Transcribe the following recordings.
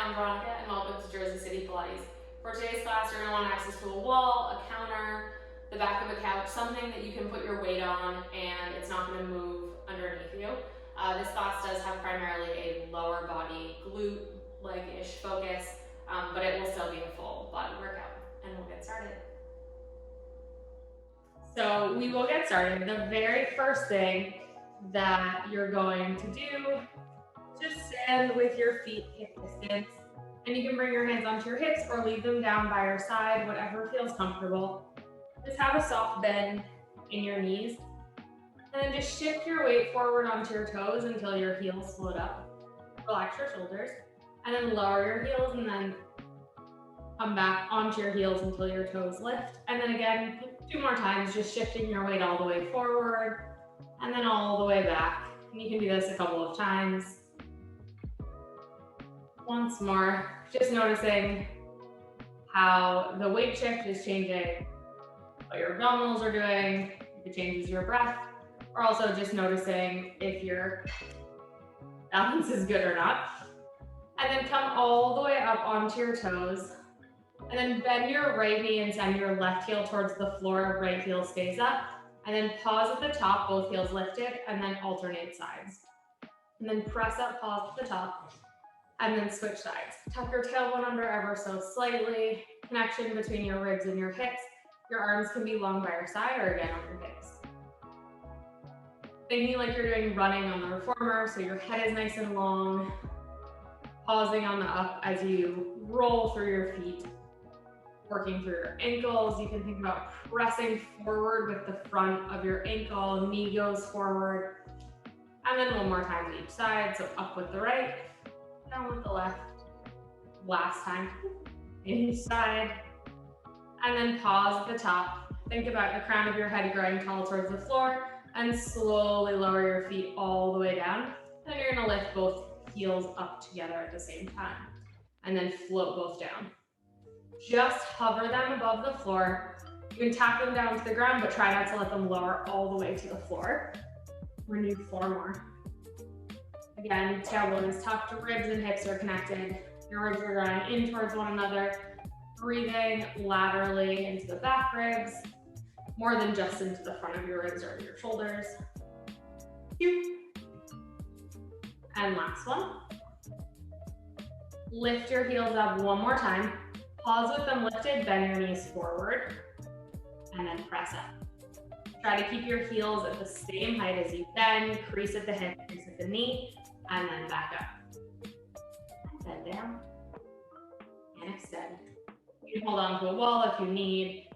I'm Veronica and welcome to Jersey City Pilates. For today's class, you're going to want access to a wall, a counter, the back of a couch, something that you can put your weight on and it's not going to move underneath you. This class does have primarily a lower body glute leg-ish focus, but it will still be a full body workout, and we'll get started. So we will get started. The very first thing that you're going to do, just stand with your feet hip distance, and you can bring your hands onto your hips or leave them down by your side, whatever feels comfortable. Just have a soft bend in your knees, and then just shift your weight forward onto your toes until your heels float up. Relax your shoulders, and then lower your heels, and then come back onto your heels until your toes lift. And then again, 2 more times, just shifting your weight all the way forward, and then all the way back. And you can do this a couple of times. Once more, just noticing how the weight shift is changing, what your abdominals are doing, if it changes your breath, or also just noticing if your balance is good or not. And then come all the way up onto your toes, and then bend your right knee and send your left heel towards the floor, right heel stays up, and then pause at the top, both heels lifted, and then alternate sides. And then press up, pause at the top, and then switch sides. Tuck your tailbone under ever so slightly, connection between your ribs and your hips. Your arms can be long by your side or again on your hips. Thinking like you're doing running on the reformer, so your head is nice and long, pausing on the up as you roll through your feet, working through your ankles. You can think about pressing forward with the front of your ankle, knee goes forward, and then 1 more time to each side. So up with the right, down with the left, last time, each side, and then pause at the top. Think about the crown of your head growing tall towards the floor, and slowly lower your feet all the way down. Then you're gonna lift both heels up together at the same time, and then float both down. Just hover them above the floor. You can tap them down to the ground, but try not to let them lower all the way to the floor. We're gonna do 4 more. Again, tailbone is tucked, ribs and hips are connected. Your ribs are going in towards one another. Breathing laterally into the back ribs, more than just into the front of your ribs or your shoulders. And last one. Lift your heels up 1 more time. Pause with them lifted, bend your knees forward, and then press up. Try to keep your heels at the same height as you bend, crease at the hip, crease at the knee, and then back up. And bend down, and extend. You can hold on to a wall if you need.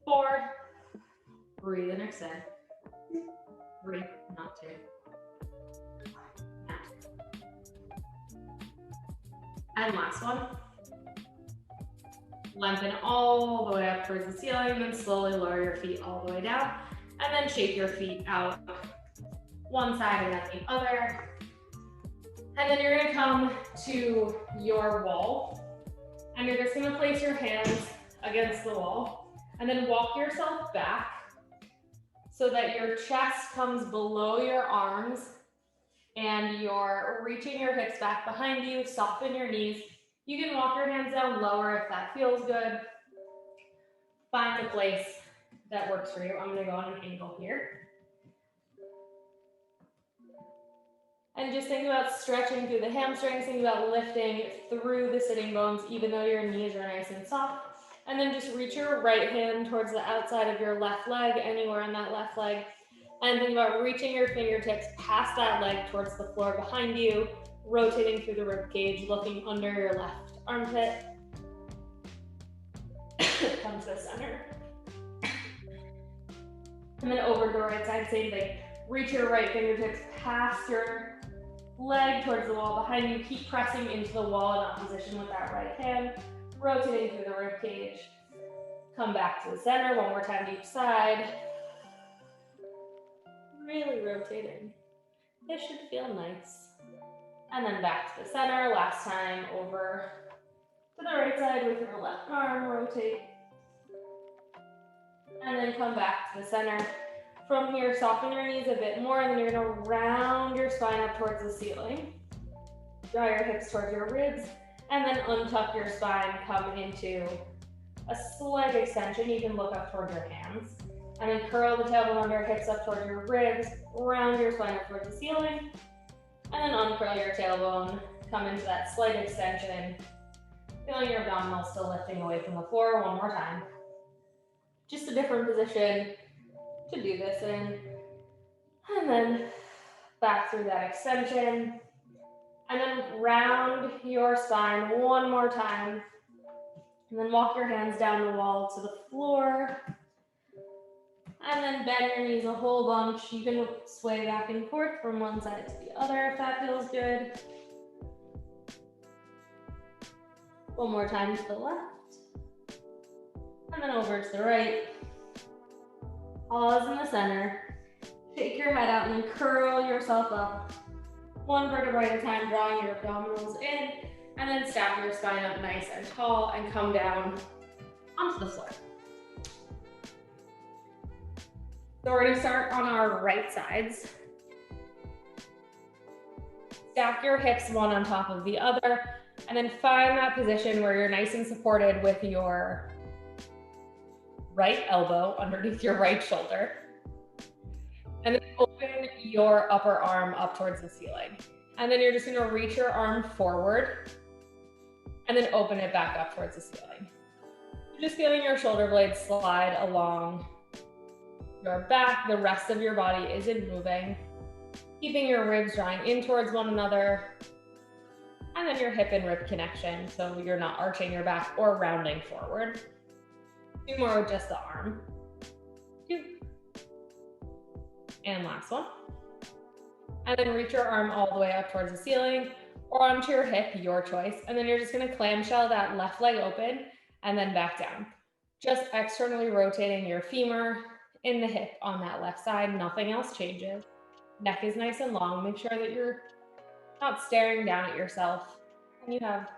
4, breathe and extend. 3, not 2. And last one. Lengthen all the way up towards the ceiling, then slowly lower your feet all the way down, and then shake your feet out one side and then the other. And then you're gonna come to your wall, and you're just gonna place your hands against the wall, and then walk yourself back so that your chest comes below your arms, and you're reaching your hips back behind you. Soften your knees. You can walk your hands down lower if that feels good. Find the place that works for you. I'm gonna go on an angle here. And just think about stretching through the hamstrings, think about lifting through the sitting bones, even though your knees are nice and soft. And then just reach your right hand towards the outside of your left leg, anywhere on that left leg. And think about reaching your fingertips past that leg towards the floor behind you, rotating through the ribcage, looking under your left armpit. Come to the center. And then over to the right side, same thing. Reach your right fingertips past your leg towards the wall behind you. Keep pressing into the wall in opposition with that right hand, rotating through the ribcage. Come back to the center, 1 more time to each side. Really rotating. This should feel nice. And then back to the center, last time over to the right side with your left arm, rotate. And then come back to the center. From here, soften your knees a bit more, and then you're gonna round your spine up towards the ceiling. Draw your hips towards your ribs, And then untuck your spine, come into a slight extension. You can look up towards your hands. And then curl the tailbone under, hips up towards your ribs, round your spine up towards the ceiling. And then uncurl your tailbone, come into that slight extension. Feeling your abdominals still lifting away from the floor. One more time. Just a different position to do this in. And then back through that extension. And then round your spine one more time. And then walk your hands down the wall to the floor. And then bend your knees a whole bunch. You can sway back and forth from one side to the other if that feels good. One more time to the left. And then over to the right. Pause in the center. Shake your head out and then curl yourself up. One vertebra at a time, drawing your abdominals in. And then stack your spine up nice and tall and come down onto the floor. So we're gonna start on our right sides. Stack your hips one on top of the other, and then find that position where you're nice and supported with your right elbow underneath your right shoulder. And then open your upper arm up towards the ceiling. And then you're just gonna reach your arm forward and then open it back up towards the ceiling. Just feeling your shoulder blades slide along your back. The rest of your body isn't moving. Keeping your ribs drawing in towards one another. And then your hip and rib connection, so you're not arching your back or rounding forward. 2 more with just the arm. 2. And last one. And then reach your arm all the way up towards the ceiling or onto your hip, your choice. And then you're just gonna clamshell that left leg open and then back down. Just externally rotating your femur in the hip on that left side. Nothing else changes. Neck is nice and long. Make sure that you're not staring down at yourself. And you have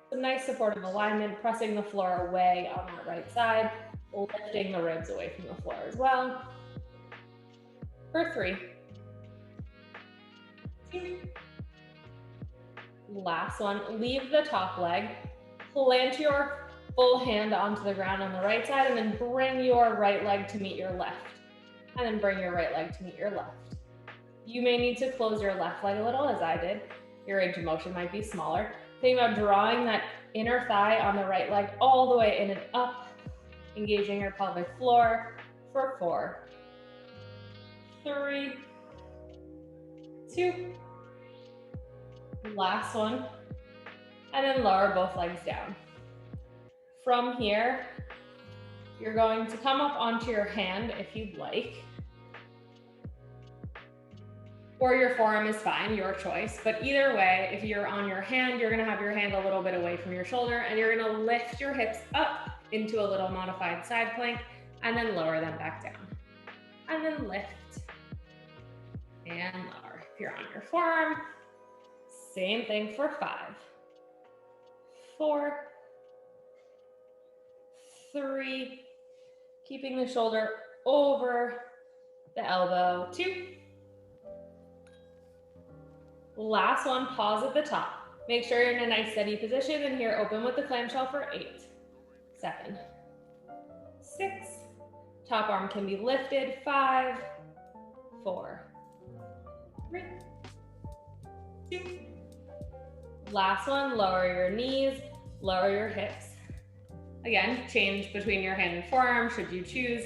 some nice supportive alignment, pressing the floor away on that right side, lifting the ribs away from the floor as well. For 3. 2. Last one, leave the top leg, plant your full hand onto the ground on the right side, and then bring your right leg to meet your left. And then bring your right leg to meet your left. You may need to close your left leg a little, as I did. Your range of motion might be smaller. Think about drawing that inner thigh on the right leg all the way in and up, engaging your pelvic floor for 4, 3, 2, last one, and then lower both legs down. From here, you're going to come up onto your hand if you'd like, or your forearm is fine, your choice. But either way, if you're on your hand, you're gonna have your hand a little bit away from your shoulder, and you're gonna lift your hips up into a little modified side plank, and then lower them back down. And then lift and lower. If you're on your forearm, same thing for 5, 4, 3, keeping the shoulder over the elbow, 2. Last one, pause at the top. Make sure you're in a nice steady position, and here open with the clamshell for 8, 7, 6. Top arm can be lifted, 5, 4, 3, 2. Last one, lower your knees, lower your hips. Again, change between your hand and forearm should you choose.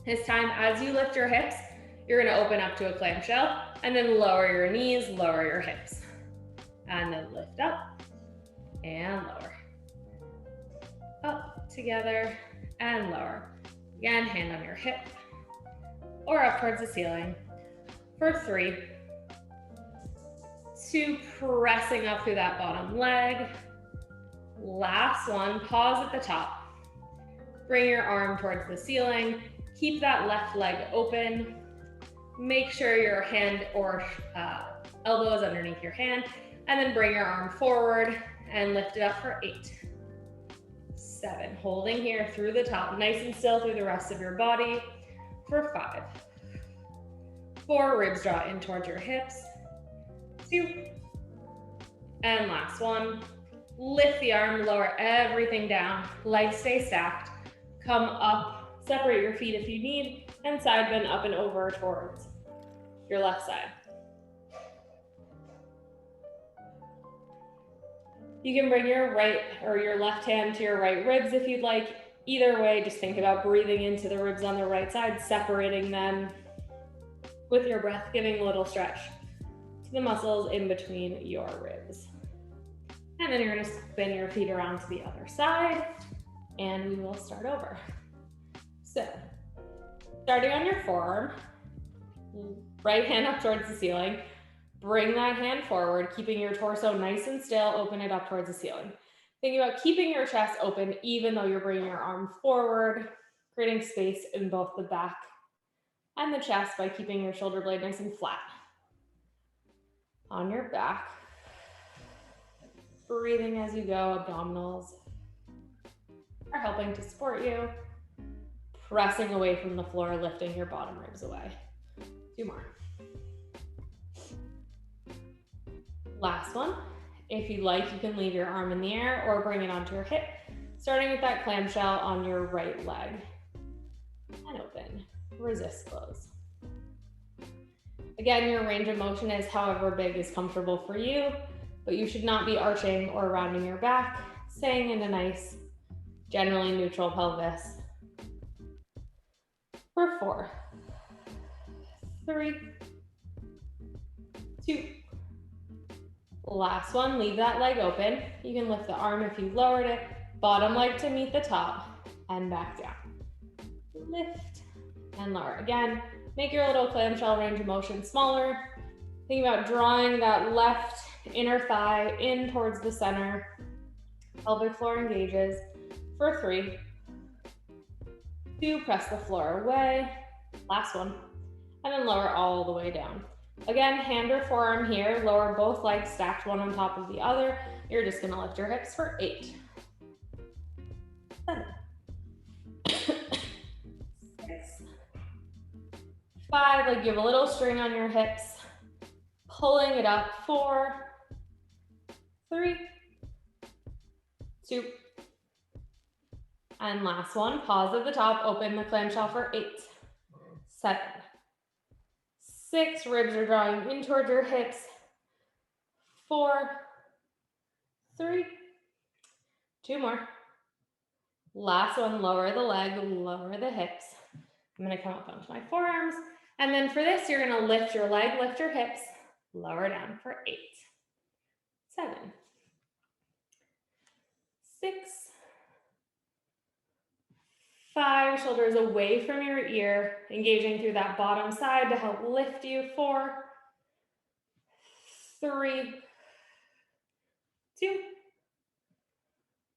This time, as you lift your hips, you're gonna open up to a clamshell, and then lower your knees, lower your hips. And then lift up and lower. Up, together, and lower. Again, hand on your hip or up towards the ceiling. For 3, 2, pressing up through that bottom leg. Last one, pause at the top. Bring your arm towards the ceiling. Keep that left leg open. Make sure your hand or elbow is underneath your hand, and then bring your arm forward and lift it up for 8, 7. Holding here through the top, nice and still through the rest of your body for 5, 4. Ribs draw in towards your hips. 2. And last one. Lift the arm, lower everything down. Legs stay stacked. Come up, separate your feet if you need, and side bend up and over towards your left side. You can bring your right or your left hand to your right ribs if you'd like. Either way, just think about breathing into the ribs on the right side, separating them with your breath, giving a little stretch to the muscles in between your ribs. And then you're gonna spin your feet around to the other side, and we will start over. So, starting on your forearm, right hand up towards the ceiling, bring that hand forward, keeping your torso nice and still, open it up towards the ceiling. Think about keeping your chest open even though you're bringing your arm forward, creating space in both the back and the chest by keeping your shoulder blade nice and flat. On your back, breathing as you go, abdominals are helping to support you. Pressing away from the floor, lifting your bottom ribs away. 2 more. Last one. If you'd like, you can leave your arm in the air or bring it onto your hip, starting with that clamshell on your right leg. And open. Resist close. Again, your range of motion is however big is comfortable for you, but you should not be arching or rounding your back, staying in a nice, generally neutral pelvis. For 4, 3, 2. Last one, leave that leg open. You can lift the arm if you lowered it, bottom leg to meet the top, and back down. Lift and lower. Again, make your little clamshell range of motion smaller. Think about drawing that left inner thigh in towards the center. Pelvic floor engages. For 3, 2, press the floor away. Last one. And then lower all the way down. Again, hand or forearm here, lower both legs stacked one on top of the other. You're just gonna lift your hips for 8, 7, 6, 5, like you have a little string on your hips, pulling it up, 4, 3, 2, and last one, pause at the top, open the clamshell for 8, 7, 6, ribs are drawing in towards your hips, 4, 3, 2 more. Last one, lower the leg, lower the hips. I'm gonna come up onto my forearms. And then for this, you're gonna lift your leg, lift your hips, lower down for 8, 7, 6, 5, shoulders away from your ear, engaging through that bottom side to help lift you. 4, 3, 2.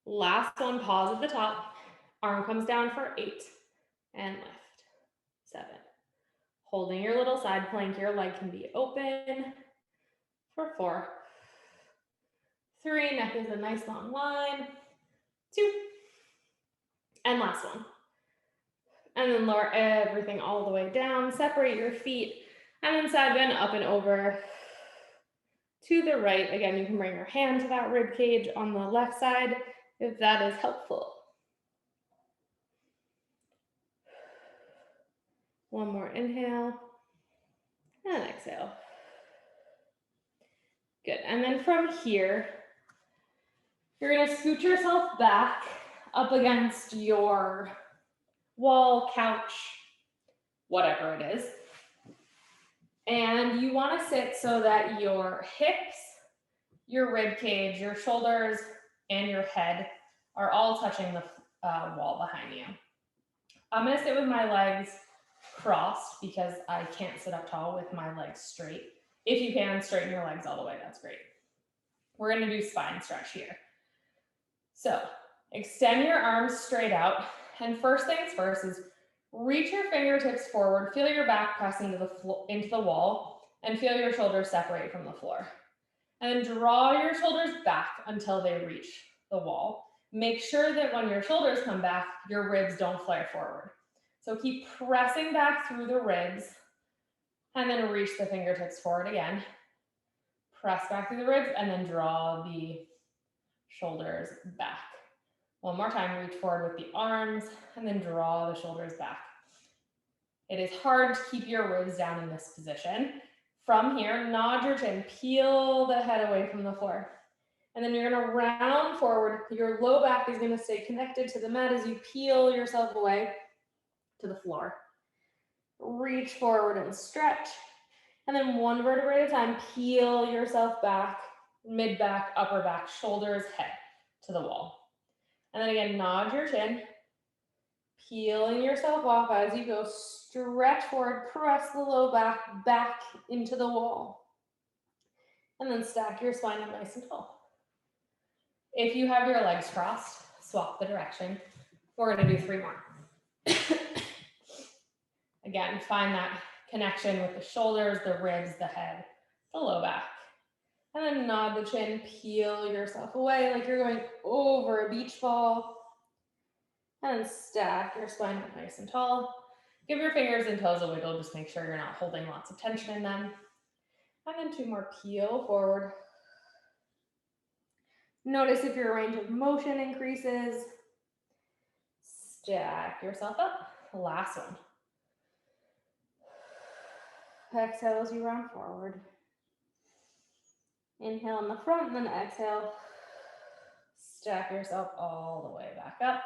Last one, pause at the top. Arm comes down for 8 and lift. 7. Holding your little side plank, your leg can be open for 4, 3, neck is a nice long line. 2, and last one. And then lower everything all the way down, separate your feet, and then side bend up and over to the right. Again, you can bring your hand to that rib cage on the left side if that is helpful. One more inhale and exhale. Good, and then from here, you're gonna scoot yourself back up against your wall, couch, whatever it is. And you want to sit so that your hips, your rib cage, your shoulders, and your head are all touching the wall behind you. I'm going to sit with my legs crossed because I can't sit up tall with my legs straight. If you can, straighten your legs all the way, that's great. We're going to do spine stretch here. So extend your arms straight out. And first things first is reach your fingertips forward, feel your back press into the wall, and feel your shoulders separate from the floor. And then draw your shoulders back until they reach the wall. Make sure that when your shoulders come back, your ribs don't flare forward. So keep pressing back through the ribs, and then reach the fingertips forward again. Press back through the ribs, and then draw the shoulders back. One more time, reach forward with the arms and then draw the shoulders back. It is hard to keep your ribs down in this position. From here, nod your chin, peel the head away from the floor. And then you're gonna round forward. Your low back is gonna stay connected to the mat as you peel yourself away to the floor. Reach forward and stretch. And then one vertebrae at a time, peel yourself back, mid back, upper back, shoulders, head to the wall. And then again, nod your chin, peeling yourself off as you go, stretch forward, press the low back into the wall. And then stack your spine up nice and tall. If you have your legs crossed, swap the direction. We're gonna do 3 more. Again, find that connection with the shoulders, the ribs, the head, the low back. And then nod the chin, peel yourself away like you're going over a beach ball. And then stack your spine up nice and tall. Give your fingers and toes a wiggle, just make sure you're not holding lots of tension in them. And then 2 more, peel forward. Notice if your range of motion increases. Stack yourself up. Last one. Exhale as you round forward. Inhale in the front and then exhale. Stack yourself all the way back up.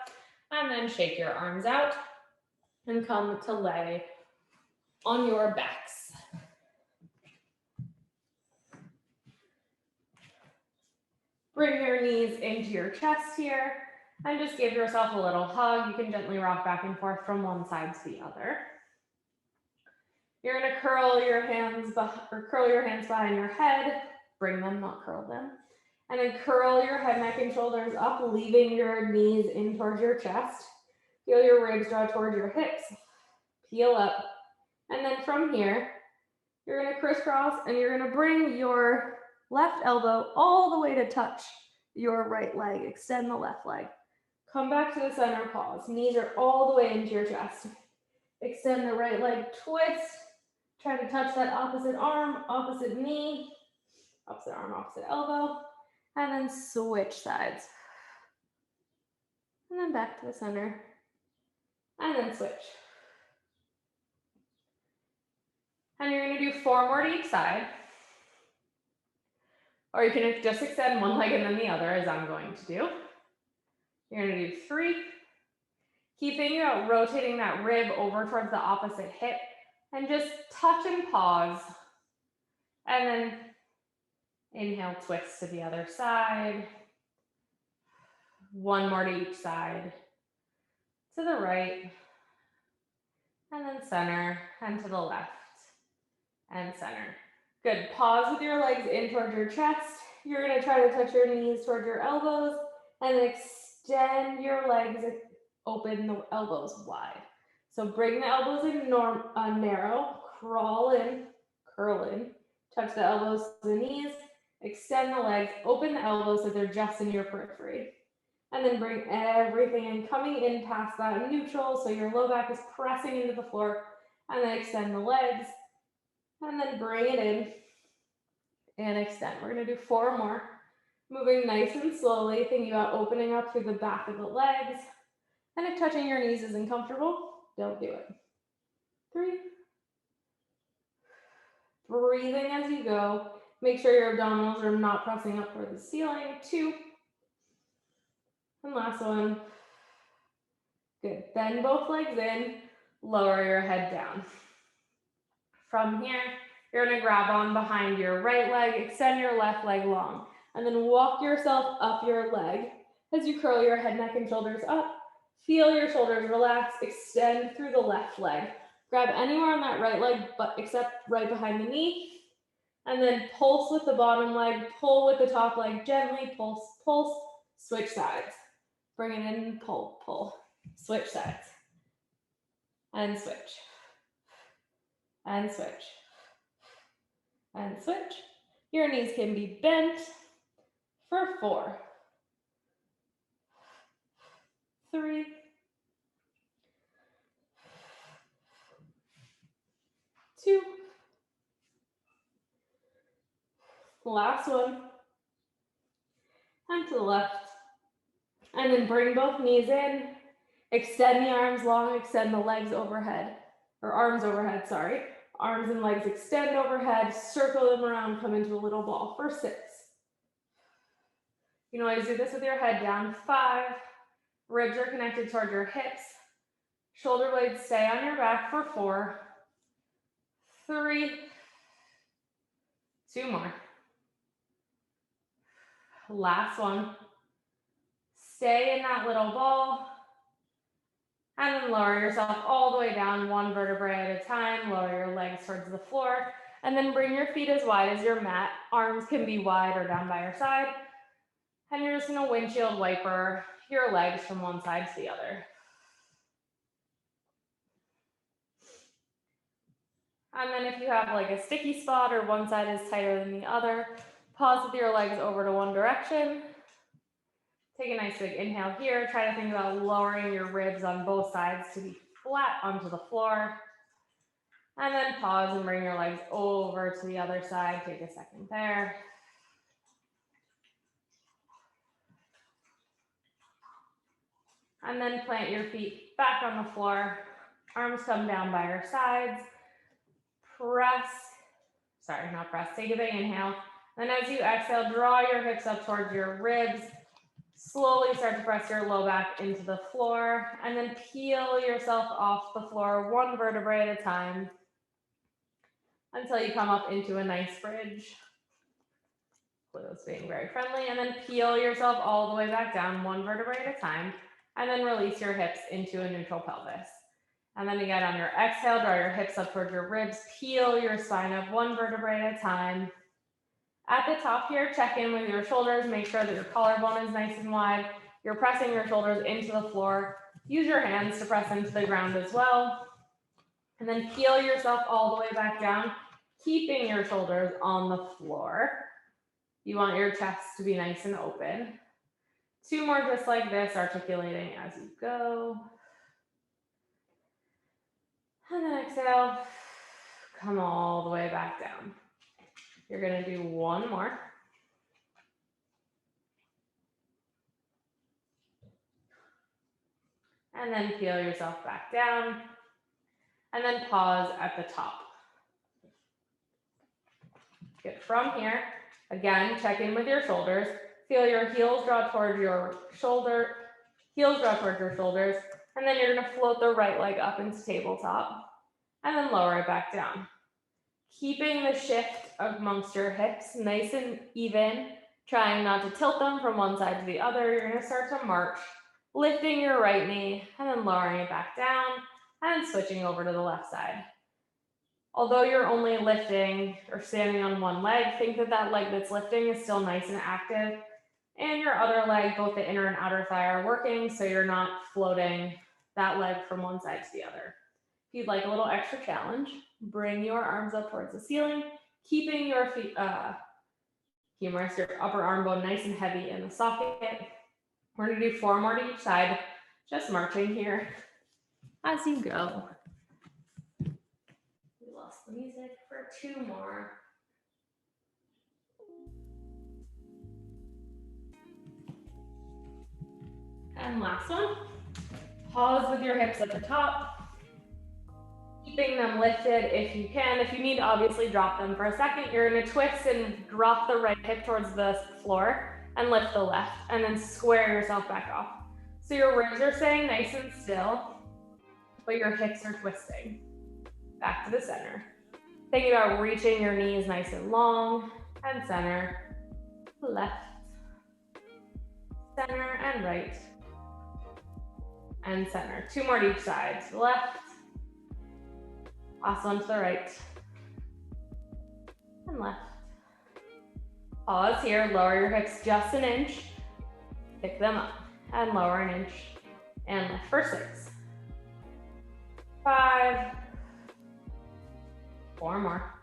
And then shake your arms out and come to lay on your backs. Bring your knees into your chest here and just give yourself a little hug. You can gently rock back and forth from one side to the other. You're gonna curl your hands behind your head. Bring them, not curl them. And then curl your head, neck, and shoulders up, leaving your knees in towards your chest. Feel your ribs draw towards your hips. Peel up. And then from here, you're gonna crisscross and you're gonna bring your left elbow all the way to touch your right leg. Extend the left leg. Come back to the center, pause. Knees are all the way into your chest. Extend the right leg, twist. Try to touch that opposite arm, opposite knee, opposite arm, opposite elbow. And then switch sides. And then back to the center. And then switch. And you're gonna do 4 more to each side. Or you can just extend one leg and then the other, as I'm going to do. You're gonna do 3. Keep thinking about rotating that rib over towards the opposite hip. And just touch and pause. And then inhale, twist to the other side. 1 more to each side. To the right. And then center, and to the left. And center. Good. Pause with your legs in towards your chest. You're going to try to touch your knees towards your elbows. And extend your legs, open the elbows wide. So bring the elbows in narrow, crawl in, curl in, touch the elbows to the knees, extend the legs, open the elbows so they're just in your periphery. And then bring everything in, coming in past that neutral, so your low back is pressing into the floor, and then extend the legs, and then bring it in, and extend. We're gonna do 4 more. Moving nice and slowly, thinking about opening up through the back of the legs, and if touching your knees isn't comfortable, don't do it. 3. Breathing as you go. Make sure your abdominals are not pressing up toward the ceiling. 2. And last one. Good. Bend both legs in. Lower your head down. From here, you're going to grab on behind your right leg. Extend your left leg long. And then walk yourself up your leg as you curl your head, neck, and shoulders up. Feel your shoulders relax, extend through the left leg. Grab anywhere on that right leg, but except right behind the knee. And then pulse with the bottom leg, pull with the top leg, gently pulse, pulse, switch sides. Bring it in, pull, pull, switch sides. And switch. And switch. And switch. Your knees can be bent for 4. 3. 2. Last one. And to the left. And then bring both knees in, extend the arms long, extend the legs overhead, or arms overhead, sorry. Arms and legs extend overhead, circle them around, come into a little ball for 6. You can always do this with your head down. 5, ribs are connected toward your hips. Shoulder blades stay on your back for 4, 3, 2 more. Last one. Stay in that little ball. And then lower yourself all the way down, 1 vertebrae at a time. Lower your legs towards the floor. And then bring your feet as wide as your mat. Arms can be wide or down by your side. And you're just gonna windshield wiper your legs from one side to the other. And then if you have like a sticky spot or one side is tighter than the other, pause with your legs over to one direction. Take a nice big inhale here. Try to think about lowering your ribs on both sides to be flat onto the floor. And then pause and bring your legs over to the other side. Take a second there. And then plant your feet back on the floor. Arms come down by your sides. Take a big inhale. Then as you exhale, draw your hips up towards your ribs. Slowly start to press your low back into the floor, and then peel yourself off the floor 1 vertebrae at a time until you come up into a nice bridge. Glutes being very friendly, and then peel yourself all the way back down 1 vertebrae at a time, and then release your hips into a neutral pelvis. And then again, on your exhale, draw your hips up towards your ribs, peel your spine up 1 vertebrae at a time. At the top here, check in with your shoulders, make sure that your collarbone is nice and wide. You're pressing your shoulders into the floor. Use your hands to press into the ground as well. And then peel yourself all the way back down, keeping your shoulders on the floor. You want your chest to be nice and open. 2 more just like this, articulating as you go. And then exhale, come all the way back down. You're gonna do 1 more. And then peel yourself back down. And then pause at the top. Good. From here, again, check in with your shoulders. Feel your heels draw toward your shoulders. And then you're gonna float the right leg up into tabletop. And then lower it back down. Keeping the shift amongst your hips nice and even, trying not to tilt them from one side to the other. You're gonna start to march, lifting your right knee and then lowering it back down and switching over to the left side. Although you're only lifting or standing on one leg, think that that leg that's lifting is still nice and active, and your other leg, both the inner and outer thigh, are working, so you're not floating that leg from one side to the other. If you'd like a little extra challenge, bring your arms up towards the ceiling, keeping your feet, your upper arm bone nice and heavy in the socket. We're gonna do 4 more to each side, just marching here as you go. We lost the music for 2 more. And last one. Pause with your hips at the top, keeping them lifted if you can. If you need to obviously drop them for a second, you're gonna twist and drop the right hip towards the floor and lift the left, and then square yourself back off. So your ribs are staying nice and still, but your hips are twisting. Back to the center. Thinking about reaching your knees nice and long, and center, left, center, and right, and center. 2 more to each side. To the left, last one to the right, and left. Pause here, lower your hips just an inch, pick them up, and lower an inch, and lift for 6, 5, 4 more,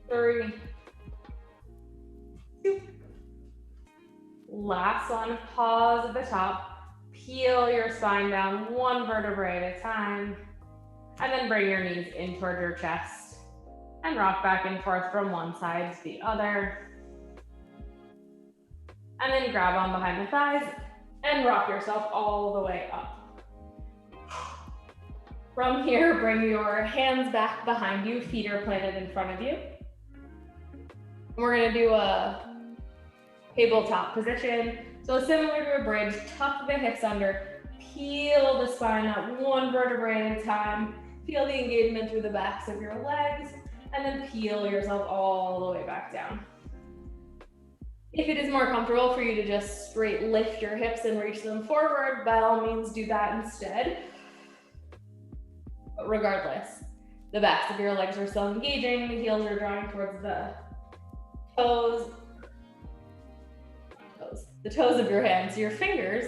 3, 2. Last one, pause at the top, peel your spine down 1 vertebrae at a time, and then bring your knees in toward your chest and rock back and forth from one side to the other. And then grab on behind the thighs, And rock yourself all the way up. From here, bring your hands back behind you, feet are planted in front of you. We're gonna do a tabletop position. So similar to a bridge, tuck the hips under, peel the spine up one vertebrae at a time, feel the engagement through the backs of your legs, and then peel yourself all the way back down. If it is more comfortable for you to just straight lift your hips and reach them forward, by all means do that instead. But regardless, the backs of your legs are still engaging, the heels are drawing towards the toes of your hands, your fingers,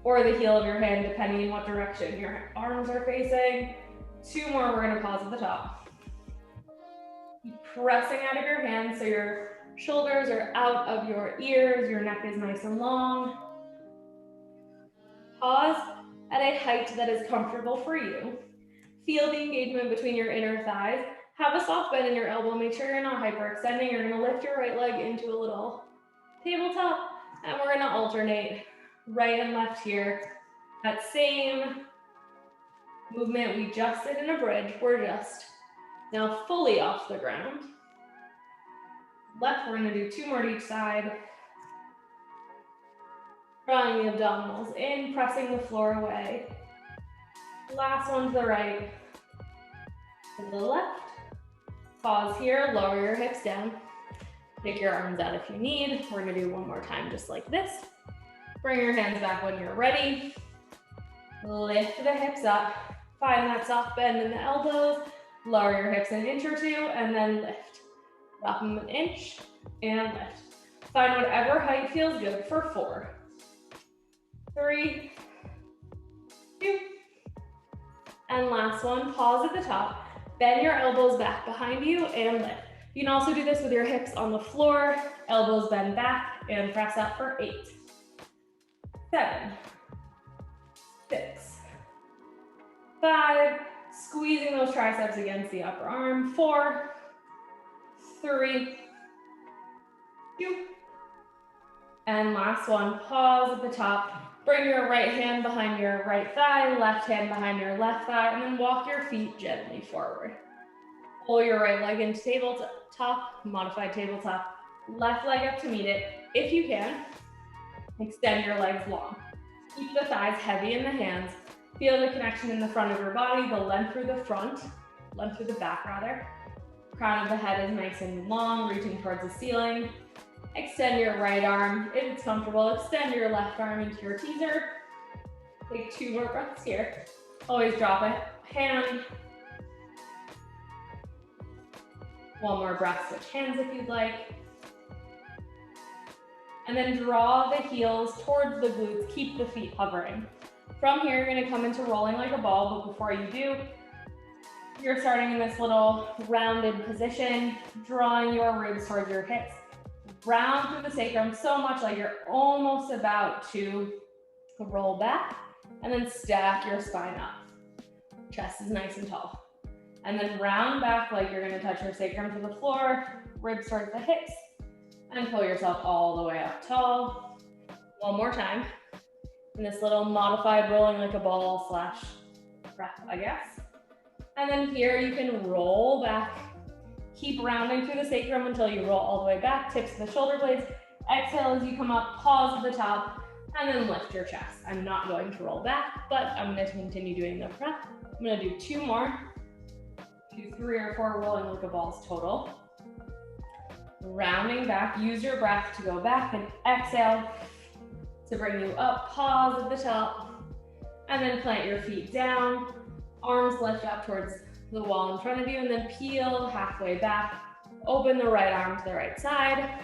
or the heel of your hand, depending on what direction your arms are facing. 2 more, we're gonna pause at the top. Keep pressing out of your hands so your shoulders are out of your ears, your neck is nice and long. Pause at a height that is comfortable for you. Feel the engagement between your inner thighs. Have a soft bend in your elbow. Make sure you're not hyperextending. You're gonna lift your right leg into a little tabletop, and we're gonna alternate right and left here. That same movement we just did in a bridge, we're just now fully off the ground. Left, we're gonna do 2 more to each side. Drawing the abdominals in, pressing the floor away. Last one to the right, to the left. Pause here, lower your hips down. Take your arms out if you need. We're gonna do 1 more time just like this. Bring your hands back when you're ready. Lift the hips up. Find that soft bend in the elbows. Lower your hips an inch or 2 and then lift. Drop them an inch and lift. Find whatever height feels good for 4, 3, 2, and last one, pause at the top. Bend your elbows back behind you and lift. You can also do this with your hips on the floor, elbows bend back, and press up for 8, 7, 6, 5, squeezing those triceps against the upper arm, 4, 3, 2, and last one, pause at the top. Bring your right hand behind your right thigh, left hand behind your left thigh, and then walk your feet gently forward. Pull your right leg into tabletop, modified tabletop, left leg up to meet it. If you can, extend your legs long. Keep the thighs heavy in the hands. Feel the connection in the front of your body, the length through the front, length through the back rather. Crown of the head is nice and long, reaching towards the ceiling. Extend your right arm. If it's comfortable, extend your left arm into your teaser. Take 2 more breaths here. Always drop a hand. 1 more breath, switch hands if you'd like. And then draw the heels towards the glutes. Keep the feet hovering. From here, you're gonna come into rolling like a ball, but before you do, you're starting in this little rounded position, drawing your ribs towards your hips. Round through the sacrum so much like you're almost about to roll back, and then stack your spine up. Chest is nice and tall. And then round back like you're gonna touch your sacrum to the floor, ribs towards the hips, and pull yourself all the way up tall. 1 more time. In this little modified rolling like a ball slash breath, I guess. And then here you can roll back. Keep rounding through the sacrum until you roll all the way back, tips of the shoulder blades. Exhale as you come up, pause at the top, and then lift your chest. I'm not going to roll back, but I'm going to continue doing the breath. I'm going to do 2 more. Do 3 or 4 rolling like a balls total. Rounding back, use your breath to go back and exhale to bring you up. Pause at the top, and then plant your feet down. Arms lift up towards the wall in front of you, and then peel halfway back. Open the right arm to the right side.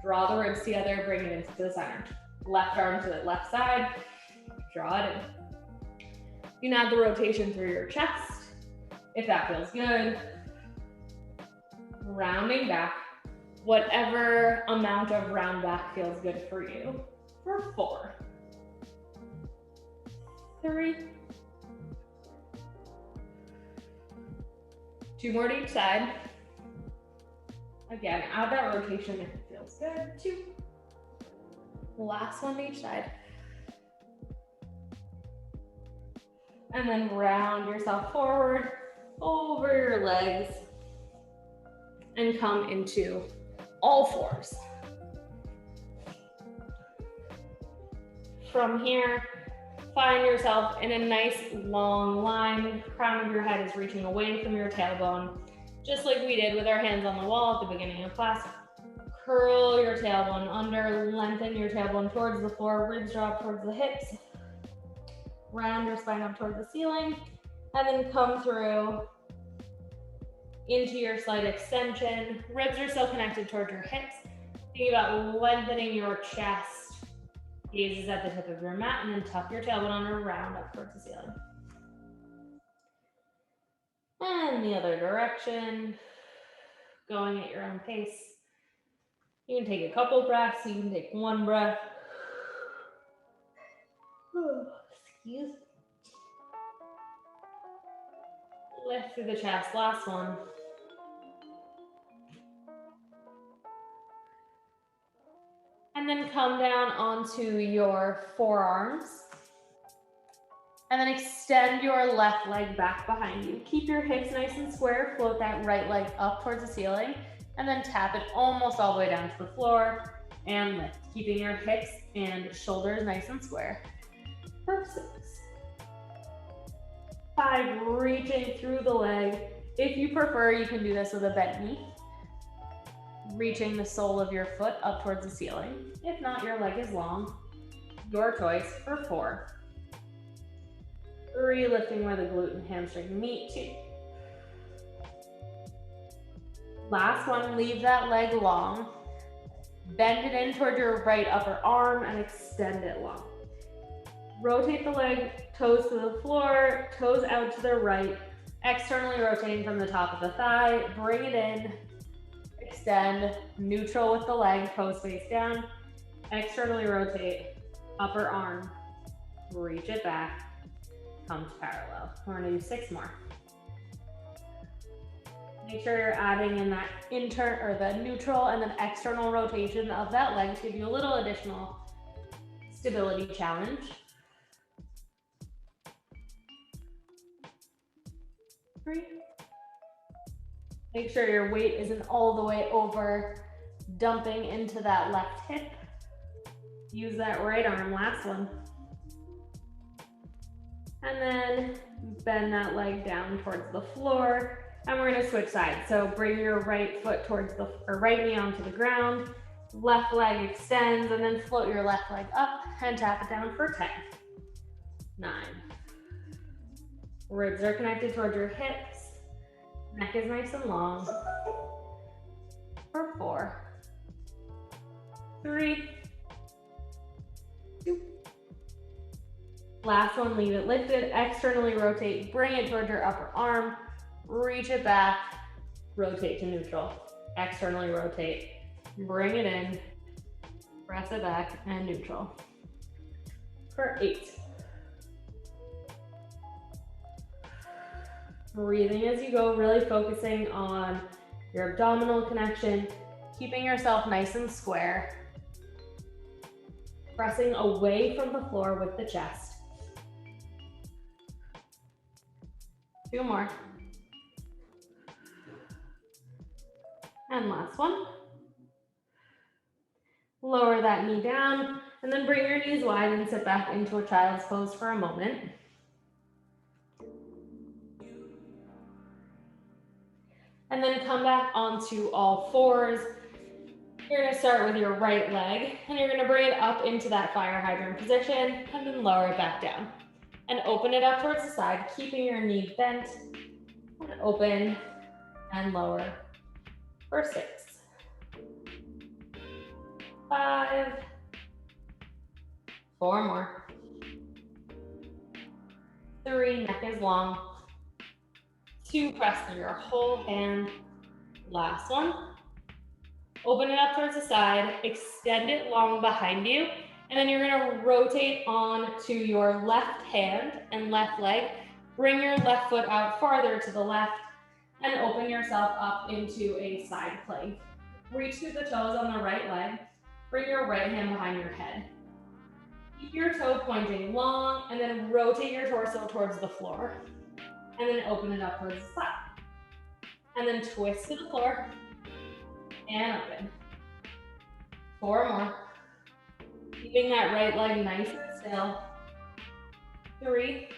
Draw the ribs together, bring it into the center. Left arm to the left side, draw it in. You can add the rotation through your chest, if that feels good. Rounding back, whatever amount of round back feels good for you. For 4, 3, 2 more to each side. Again, add that rotation if it feels good. 2. Last one to each side. And then round yourself forward over your legs and come into all fours. From here, find yourself in a nice long line. Crown of your head is reaching away from your tailbone, just like we did with our hands on the wall at the beginning of class. Curl your tailbone under, lengthen your tailbone towards the floor, ribs drop towards the hips. Round your spine up towards the ceiling, and then come through into your slight extension. Ribs are still connected towards your hips. Think about lengthening your chest. Gaze is at the tip of your mat, and then tuck your tailbone under, round up towards the ceiling. And the other direction, going at your own pace. You can take a couple breaths, you can take one breath. Excuse me. Lift through the chest, last one. And then come down onto your forearms. And then extend your left leg back behind you. Keep your hips nice and square, float that right leg up towards the ceiling, and then tap it almost all the way down to the floor and lift, keeping your hips and shoulders nice and square. For 6. 5, reaching through the leg. If you prefer, you can do this with a bent knee, reaching the sole of your foot up towards the ceiling. If not, your leg is long. Your choice for 4. 3, lifting where the glute and hamstring meet. 2. Last one, leave that leg long. Bend it in toward your right upper arm and extend it long. Rotate the leg, toes to the floor, toes out to the right, externally rotating from the top of the thigh. Bring it in, extend, neutral with the leg, toes face down, externally rotate, upper arm, reach it back, come to parallel. We're gonna do 6 more. Make sure you're adding in that the neutral and then external rotation of that leg to give you a little additional stability challenge. 3. Make sure your weight isn't all the way over, dumping into that left hip. Use that right arm, last one. And then bend that leg down towards the floor. And we're gonna switch sides. So bring your right foot towards right knee onto the ground, left leg extends, and then float your left leg up and tap it down for 10. 9. Ribs are connected towards your hips. Neck is nice and long. For 4. 3. 2. Last one, leave it lifted, externally rotate, bring it towards your upper arm, reach it back, rotate to neutral, externally rotate, bring it in, press it back, and neutral. For 8. Breathing as you go, really focusing on your abdominal connection, keeping yourself nice and square, pressing away from the floor with the chest. 2 more. And last one. Lower that knee down, and then bring your knees wide and sit back into a child's pose for a moment. And then come back onto all fours. You're gonna start with your right leg, and you're gonna bring it up into that fire hydrant position, and then lower it back down. And open it up towards the side, keeping your knee bent, and open and lower for 6. 5. 4 more. 3, neck is long. 2, press through your whole hand. Last one. Open it up towards the side, extend it long behind you, and then you're gonna rotate on to your left hand and left leg. Bring your left foot out farther to the left and open yourself up into a side plank. Reach through the toes on the right leg. Bring your right hand behind your head. Keep your toe pointing long, and then rotate your torso towards the floor. And then open it up towards the side. And then twist to the floor, and open. 4 more. Keeping that right leg nice and still. 3,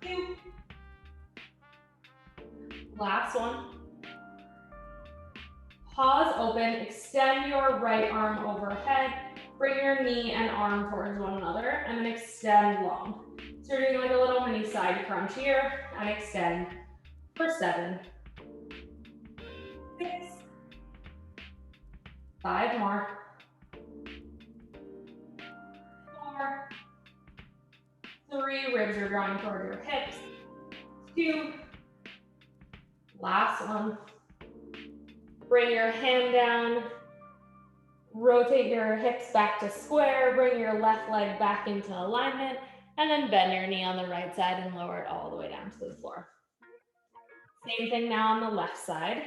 2. Last one. Pause, open, extend your right arm overhead. Bring your knee and arm towards one another, and then extend long. So you're doing like a little mini side crunch here, and extend for 7, 6, 5 more, 4, 3, ribs are drawing toward your hips, 2, last one. Bring your hand down, rotate your hips back to square, bring your left leg back into alignment, and then bend your knee on the right side and lower it all the way down to the floor. Same thing now on the left side.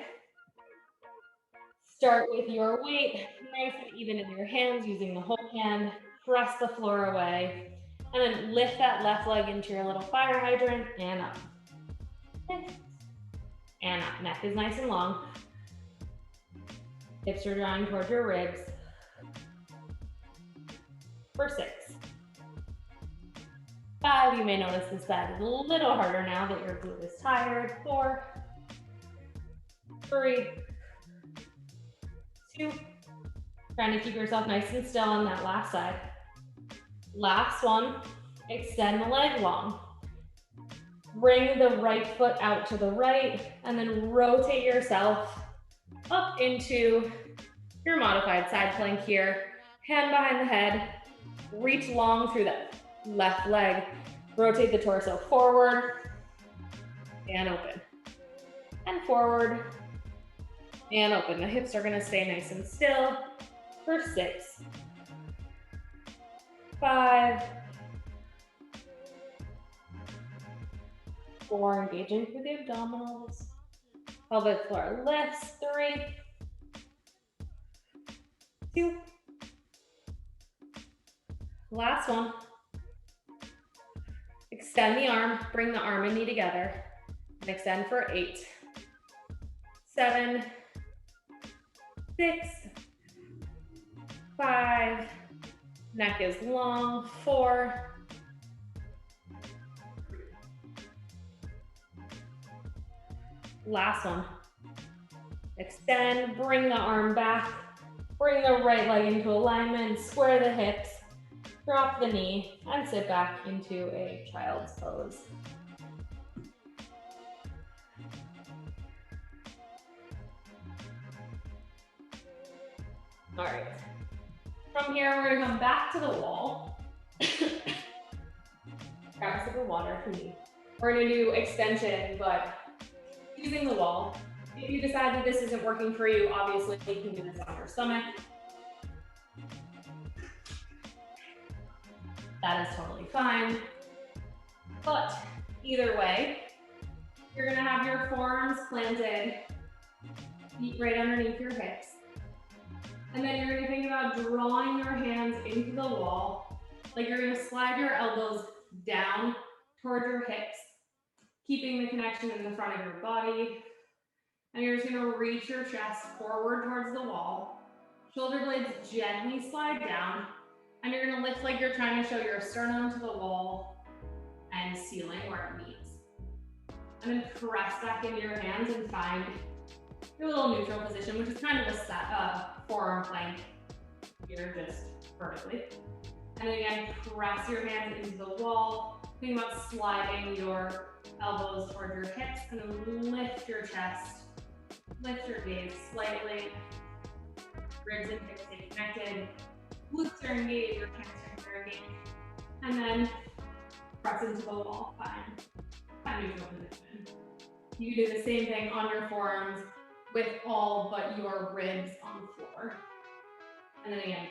Start with your weight, nice and even in your hands, using the whole hand, press the floor away, and then lift that left leg into your little fire hydrant, and up. And up, neck is nice and long. Hips are drawing towards your ribs. For 6. 5, you may notice this side is a little harder now that your glute is tired. 4, 3, 2. Trying to keep yourself nice and still on that last side. Last one, extend the leg long. Bring the right foot out to the right, and then rotate yourself up into your modified side plank here. Hand behind the head, reach long through that left leg, rotate the torso forward, and open. And forward, and open. The hips are gonna stay nice and still for 6, 5, 4, engaging through the abdominals. Pelvic floor lifts, 3, 2. Last one. Extend the arm, bring the arm and knee together, and extend for 8, 7, 6, 5, neck is long, 4, last one. Extend, bring the arm back, bring the right leg into alignment, square the hips, drop the knee, and sit back into a child's pose. All right. From here, we're gonna come back to the wall. Grab a sip of water if you need. We're gonna do extension, but using the wall. If you decide that this isn't working for you, obviously you can do this on your stomach. That is totally fine. But either way, you're gonna have your forearms planted, feet right underneath your hips. And then you're gonna think about drawing your hands into the wall, like you're gonna slide your elbows down toward your hips, keeping the connection in the front of your body. And you're just gonna reach your chest forward towards the wall. Shoulder blades gently slide down. And you're gonna lift like you're trying to show your sternum to the wall and ceiling where it meets. And then press back into your hands and find your little neutral position, which is kind of a forearm plank here, just vertically. And then again, press your hands into the wall. Think about sliding your elbows toward your hips and then lift your chest. Lift your gaze slightly. Ribs and hips stay connected. Glutes are engaged, your hamstrings are engaged. And then press into the wall, find neutral position. You do the same thing on your forearms with all but your ribs on the floor. And then again,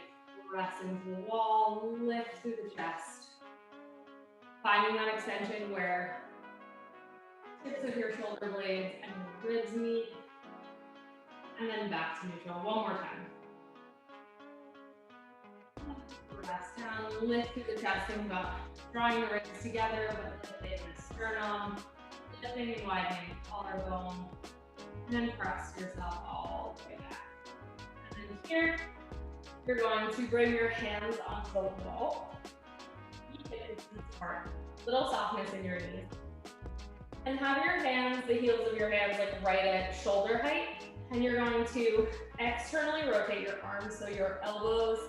press into the wall, lift through the chest. Finding that extension where tips of your shoulder blades and your ribs meet. And then back to neutral, one more time. press down, lift through the chest. Think about drawing the ribs together, but lifting the sternum, lifting and widening the collarbone, and then press yourself all the way back. And then here, you're going to bring your hands onto the wall. Keep it apart. Little softness in your knees. And have your hands, the heels of your hands, like right at shoulder height. And you're going to externally rotate your arms so your elbows,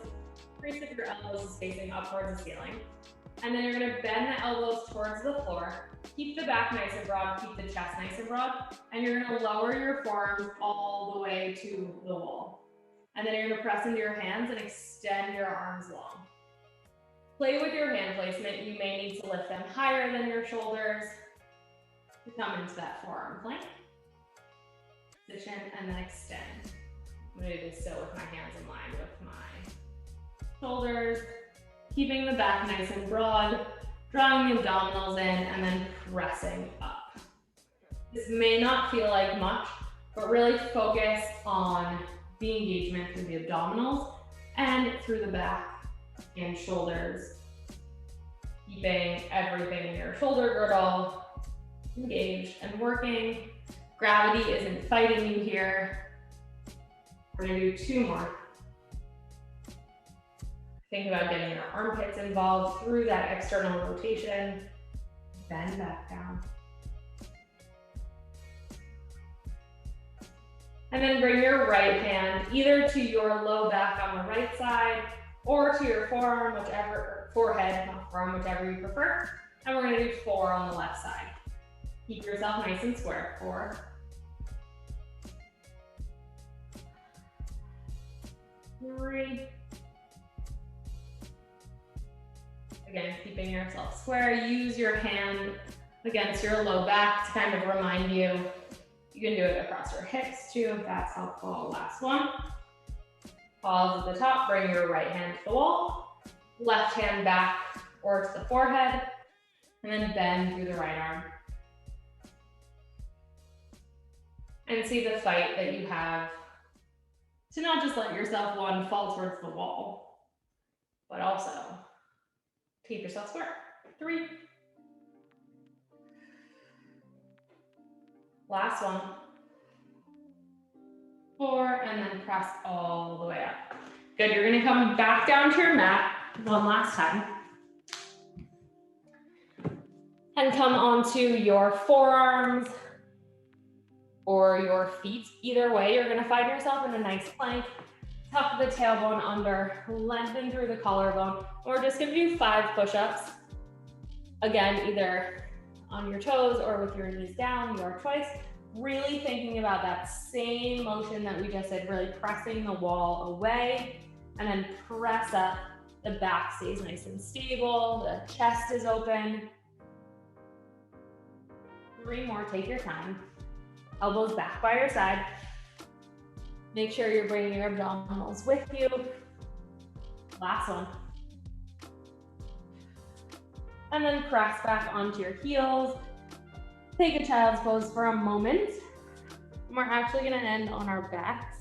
crease of your elbows is facing up towards the ceiling. And then you're going to bend the elbows towards the floor. Keep the back nice and broad, keep the chest nice and broad. And you're going to lower your forearms all the way to the wall. And then you're going to press into your hands and extend your arms long. Play with your hand placement. You may need to lift them higher than your shoulders to come into that forearm plank. Position and then extend. I'm going to do this still with my hands in line with my shoulders. Keeping the back nice and broad, drawing the abdominals in, and then pressing up. This may not feel like much, but really focus on the engagement through the abdominals and through the back and shoulders. Keeping everything in your shoulder girdle engaged and working. Gravity isn't fighting you here. We're gonna do 2 more. Think about getting your armpits involved through that external rotation. Bend back down. And then bring your right hand either to your low back on the right side or to your forearm, forehead, not forearm, whichever you prefer. And we're gonna do 4 on the left side. Keep yourself nice and square. 4. 3. Again, keeping yourself square. Use your hand against your low back to kind of remind you. You can do it across your hips too, if that's helpful. Last one. Pause at the top, bring your right hand to the wall. Left hand back or to the forehead, and then bend through the right arm. And see the fight that you have to not just let yourself, one, fall towards the wall, but also keep yourself square. 3. Last one. 4, and then press all the way up. Good, you're gonna come back down to your mat one last time. And come onto your forearms or your feet. Either way, you're gonna find yourself in a nice plank. Tuck the tailbone under, lengthen through the collarbone. We're just gonna do 5 push-ups. Again, either on your toes or with your knees down, your choice. Really thinking about that same motion that we just did, really pressing the wall away and then press up. The back stays nice and stable, the chest is open. 3 more, take your time. Elbows back by your side. Make sure you're bringing your abdominals with you. Last one. And then press back onto your heels. Take a child's pose for a moment. And we're actually gonna end on our backs.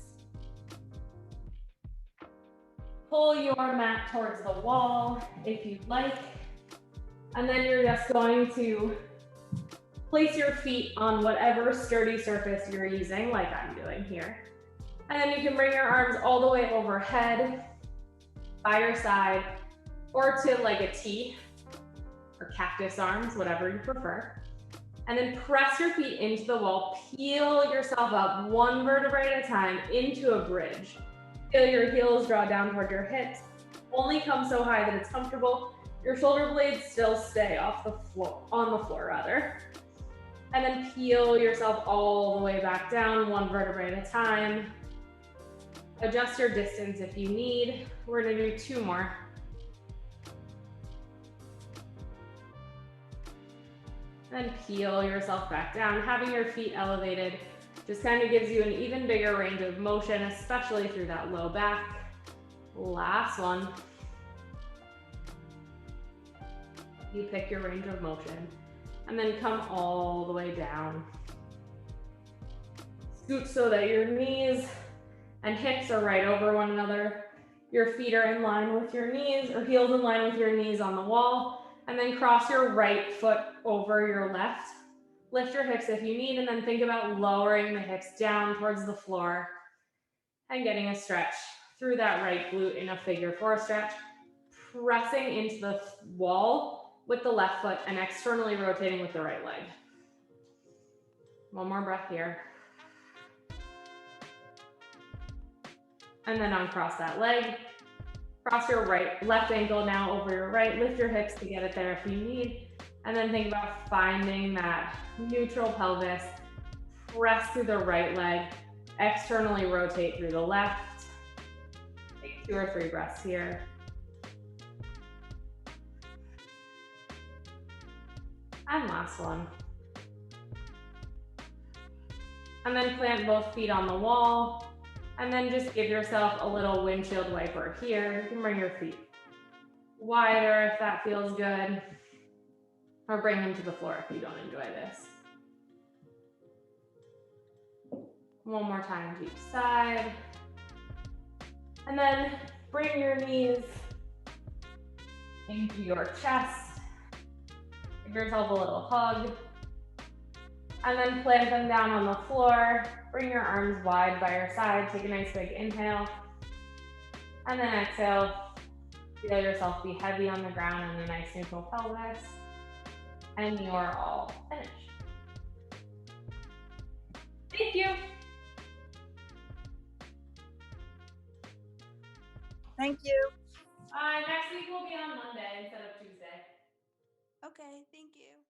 Pull your mat towards the wall if you'd like. And then you're just going to place your feet on whatever sturdy surface you're using, like I'm doing here. And then you can bring your arms all the way overhead, by your side, or to like a T, or cactus arms, whatever you prefer. And then press your feet into the wall, peel yourself up 1 vertebrae at a time into a bridge. Feel your heels draw down toward your hips. Only come so high that it's comfortable. Your shoulder blades still stay off the floor, on the floor rather. And then peel yourself all the way back down, 1 vertebrae at a time. Adjust your distance if you need. We're gonna do 2 more. And peel yourself back down. Having your feet elevated just kind of gives you an even bigger range of motion, especially through that low back. Last one. You pick your range of motion. And then come all the way down. Scoot so that your knees and hips are right over one another. Your feet are in line with your knees, or heels in line with your knees on the wall, and then cross your right foot over your left. Lift your hips if you need, and then think about lowering the hips down towards the floor and getting a stretch through that right glute in a figure four stretch, pressing into the wall with the left foot and externally rotating with the right leg. One more breath here. And then uncross that leg. Cross your left ankle now over your right. Lift your hips to get it there if you need. And then think about finding that neutral pelvis. Press through the right leg. Externally rotate through the left. Take 2 or 3 breaths here. And last one. And then plant both feet on the wall. And then just give yourself a little windshield wiper here. You can bring your feet wider if that feels good. Or bring them to the floor if you don't enjoy this. One more time to each side. And then bring your knees into your chest. Give yourself a little hug. And then plant them down on the floor. Bring your arms wide by your side. Take a nice big inhale. And then exhale. Feel yourself be heavy on the ground in a nice neutral pelvis. And you are all finished. Thank you. Thank you. Next week will be on Monday instead of Tuesday. Okay, thank you.